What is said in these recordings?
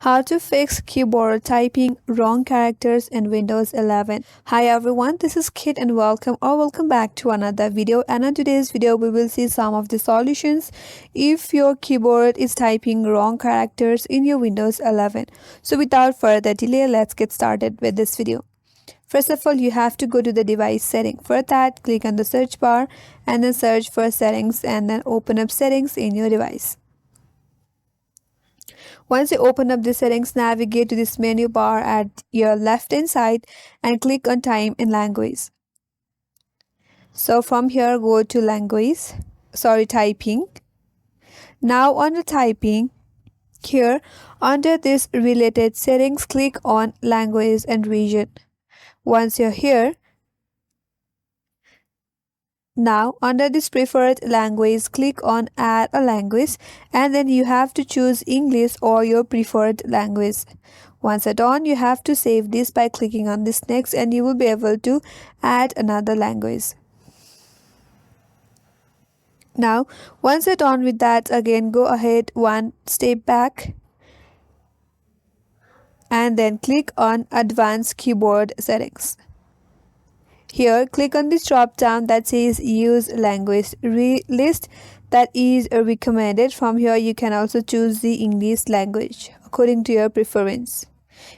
How to fix keyboard typing wrong characters in Windows 11. Hi everyone, this is Kit and welcome back to another video. And in today's video we will see some of the solutions if your keyboard is typing wrong characters in your Windows 11. So without further delay, let's get started with this video. First of all, you have to go to the device setting. For that, click on the search bar and then search for settings and then open up settings in your device. Once you open up the settings, navigate to this menu bar at your left hand side and click on time and language. So from here, go to typing. Now under typing, here under this related settings, click on language and region. Once you're here, now under this preferred language, click on add a language and then you have to choose English or your preferred language. Once you're done, you have to save this by clicking on this next and you will be able to add another language. Now once you're done with that, again go ahead one step back and then click on advanced keyboard settings. Here, click on this drop down that says use language list that is recommended. From here, you can also choose the English language according to your preference.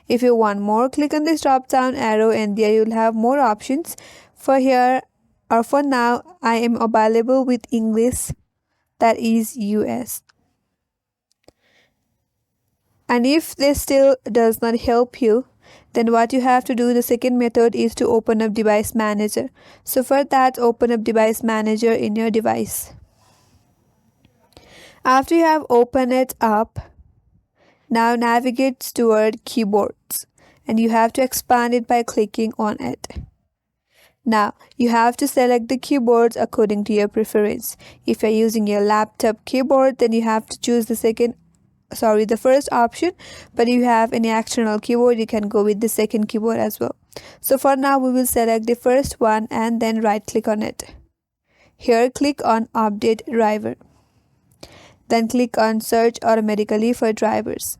If you want more, click on this drop down arrow and there you'll have more options. For here or for now, I am available with English, that is US. And if this still does not help you, then what you have to do, the second method is to open up device manager. So for that, open up device manager in your device. After you have opened it up, now navigate toward keyboards and you have to expand it by clicking on it. Now you have to select the keyboards according to your preference. If you're using your laptop keyboard, then you have to choose the first option, but if you have any external keyboard, you can go with the second keyboard as well. So for now, we will select the first one and then right click on it. Here, click on update driver. Then click on search automatically for drivers.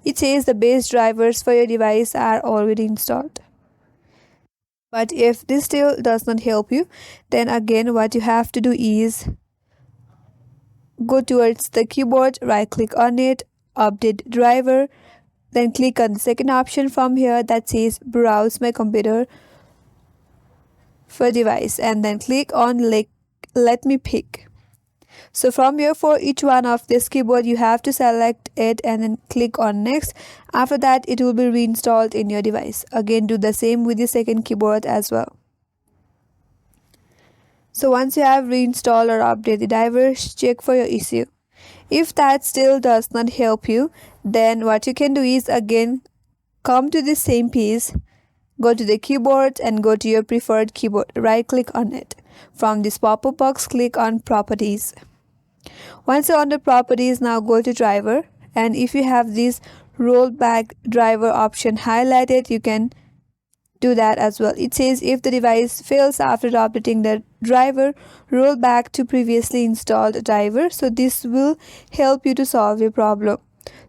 It says the base drivers for your device are already installed. But if this still does not help you, then again what you have to do is go towards the keyboard, right click on it, update driver, then click on the second option from here that says browse my computer for device and then click on let me pick. So from here, for each one of this keyboard you have to select it and then click on next. After that, it will be reinstalled in your device. Again, do the same with the second keyboard as well. So once you have reinstalled or updated the drivers, check for your issue. If that still does not help you, then what you can do is again come to the same page, go to the keyboard and go to your preferred keyboard, right click on it. From this pop-up box, click on properties. Once you're on the properties, now go to driver, and if you have this rollback driver option highlighted, you can do that as well. It says if the device fails after updating the driver, roll back to previously installed driver. So this will help you to solve your problem.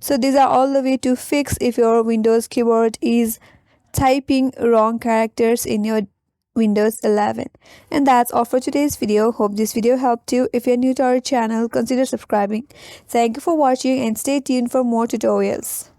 So these are all the way to fix if your Windows keyboard is typing wrong characters in your Windows 11. And that's all for today's video. Hope this video helped you. If you're new to our channel, consider subscribing. Thank you for watching and stay tuned for more tutorials.